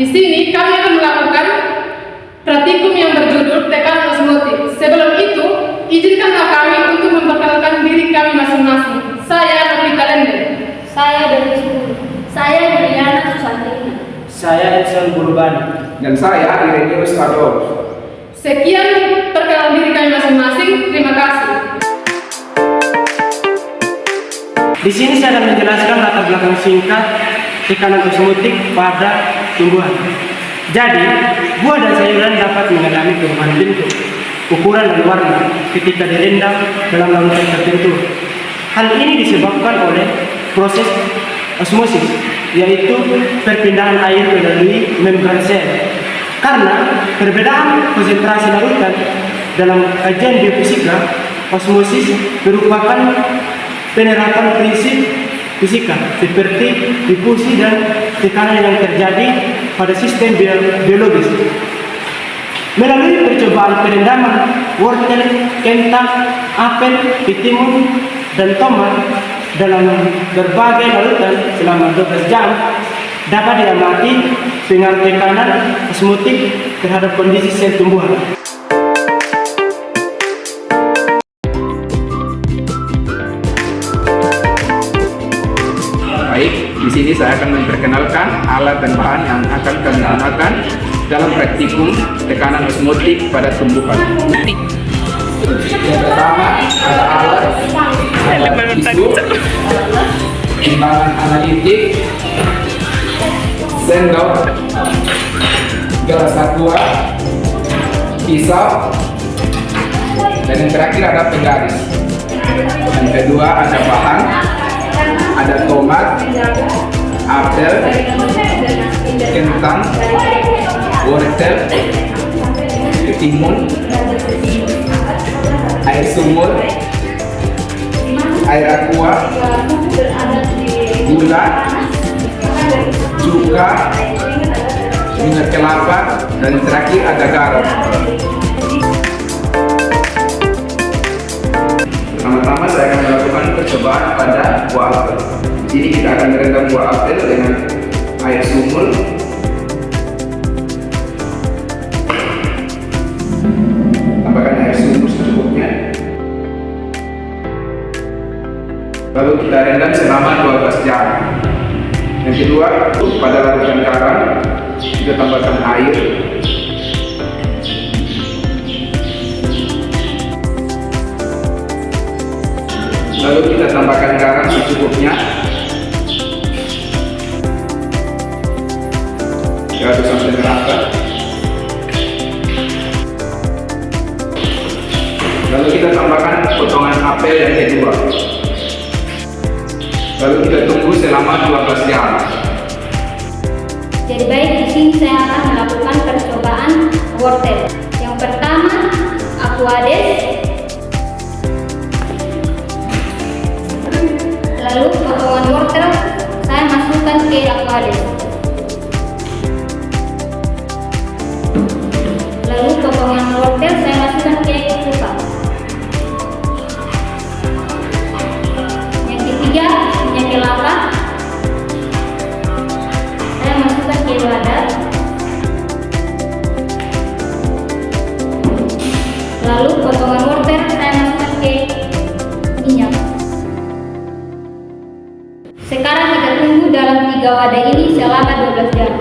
Di sini kami akan melakukan praktikum yang berjudul tekanan osmotik. Sebelum itu, izinkanlah kami untuk memperkenalkan diri kami masing-masing. Saya Novita Lende. Saya dari Sulu. Saya Juliana Susantina. Saya Edson Burbani. Dan saya Irenius Adolf. Sekian perkenalan diri kami masing-masing. Terima kasih. Di sini saya akan menjelaskan latar belakang singkat tekanan osmotik pada tumbuhan. Jadi, buah dan sayuran dapat mengalami perubahan bentuk, ukuran dan warna ketika direndam dalam larutan tertentu. Hal ini disebabkan oleh proses osmosis, yaitu perpindahan air melalui membran sel. Karena perbedaan konsentrasi larutan dalam kajian biofisika, osmosis merupakan penerapan prinsip fisika seperti difusi dan tekanan yang terjadi pada sistem biologis. Melalui percobaan perendaman wortel, kentang, apel, ketimun, dan tomat dalam berbagai larutan selama 12 jam, dapat diamati pengaruh tekanan osmotik terhadap kondisi sel tumbuhan. Baik, di sini saya akan memperkenalkan alat dan bahan yang akan kami gunakan dalam praktikum tekanan osmotik pada tumbuhan. Yang pertama ada alat, ada tisu, timbangan analitik, sendok, gelas aqua, pisau, dan yang terakhir ada penggaris. Yang kedua ada bahan, ada tomat, apel, kentang, wortel, ketimun, air sumur, air aqua, gula, cuka, minyak kelapa, dan terakhir ada garam. Pertama-tama saya akan melakukan percobaan pada buah apel. Di sini kita akan merendam buah apel dengan air sumur. Tambahkan air sumur secukupnya. Lalu kita rendam selama 12 jam. Yang kedua, pada larutan garam kita tambahkan air. Lalu kita tambahkan garam secukupnya. Aduk sampai merata. Lalu kita tambahkan potongan apel yang kedua. Lalu kita tunggu selama 12 jam. Jadi baik, di sini saya akan melakukan percobaan wortel. Yang pertama, aquades. Lalu potongan wortel saya masukkan ke aquades. Lalu potongan wortel saya masukkan ke kulkas. Yang ketiga, minyak kelapa saya masukkan ke wadah. Lalu potongan wortel saya masukkan ke minyak. Sekarang kita tunggu dalam 3 wadah ini selama 12 jam.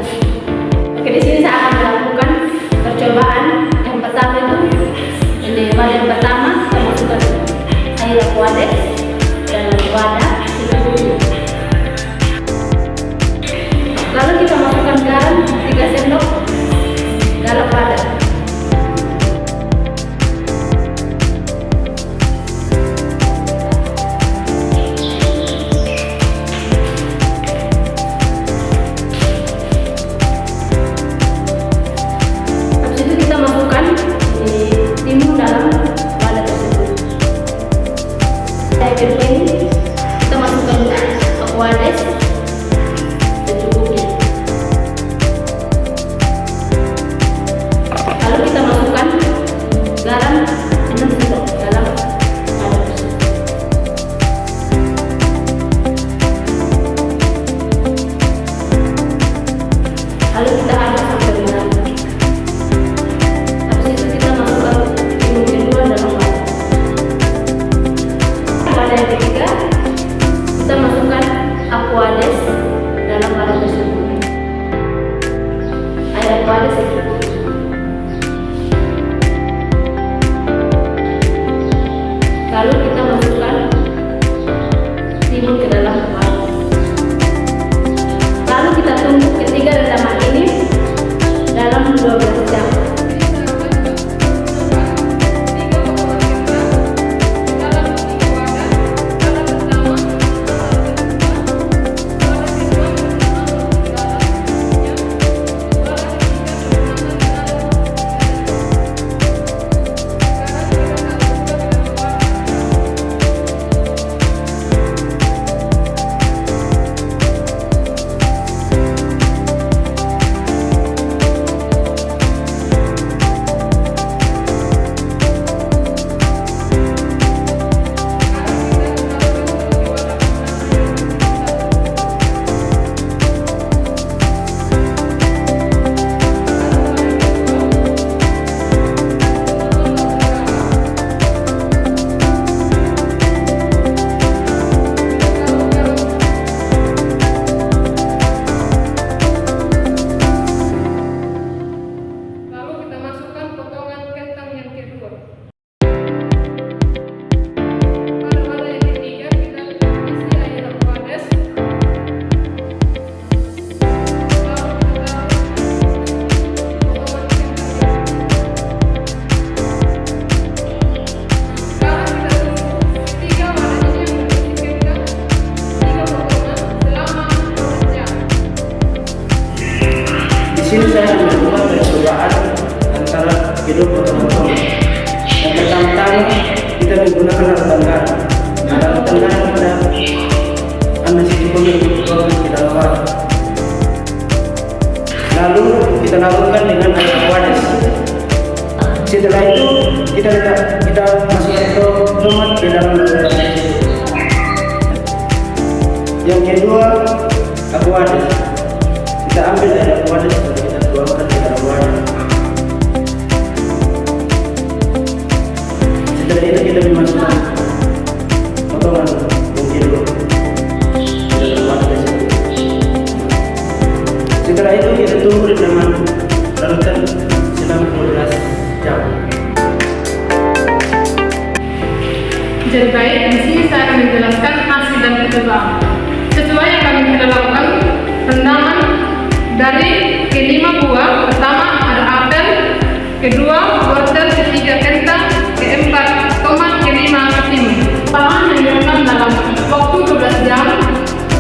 Oke, di sini saya akan melakukan percobaan. Yang pertama itu, ini wadah yang pertama saya masukkan air aquades dalam wadah secukupnya. Lalu kita masukkan garam 3 sendok dalam wadah. Habis itu kita masukkan timun dalam wadah. sini saya melakukan percobaan antara kedua potong-potong. Yang pertama kita menggunakan alat tanggal. Alat tanggal kita ambil sisi pembentukan ke dalam wadah. Lalu kita lakukan dengan air aquades. Setelah itu kita masukkan tomat ke dalam wadah. Yang kedua aquades. Kita ambil air aquades dan kita tuangkan ke dalam wadah. Setelah itu kita memasukkan potongan bungkil ke dalam wadah tersebut. Setelah itu kita tunggu di dalam larutan selama 12 jam. Jadi baik, di sini saya akan menjelaskan hasil dan percobaan. Sesuai yang kami sudah lakukan, rendaman dari kelima buah. Pertama ada apel, kedua wortel, ketiga kentang, keempat tomat, kelima timun. Bahan yang direndam dalam waktu 12 jam.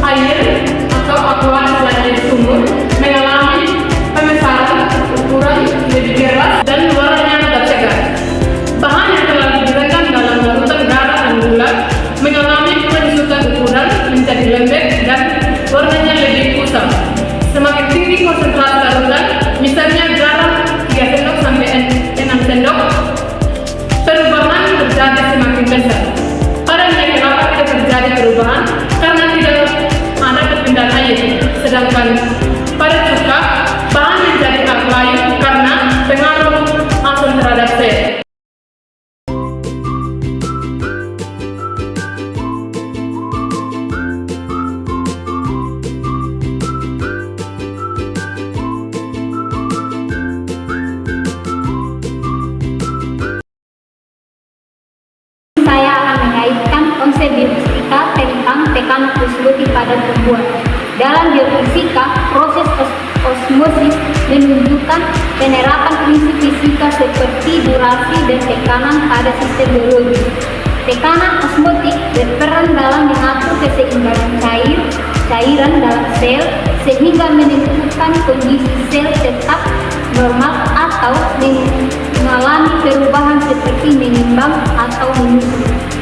Air atau aqua dari sumur mengalami pemesaran ukuran lebih keras dan warnanya tetap segar. Bahan yang telah direndam dalam larutan garam dan gula mengalami penyusutan ukuran menjadi lembek dan warnanya lebih kusam. Semakin tinggi konsentrasi larutan, misalnya garam 3 sendok sampai 6 sendok, perubahan terjadi semakin besar. Pada minyak kelapa tidak terjadi perubahan karena tidak ada perpindahan air, sedangkan pada cuka bahan menjadi agak layu karena pengaruh asam terhadap sel. Saya akan mengaitkan konsep biofisika tentang tekanan osmotik pada tumbuhan. Dalam biofisika, proses osmosis menunjukkan penerapan prinsip fisika seperti durasi dan tekanan pada sistem biologis. Tekanan osmotik berperan dalam mengatur keseimbangan cairan dalam sel sehingga menentukan kondisi sel tetap normal atau mengalami perubahan seperti mengembang atau menyusut.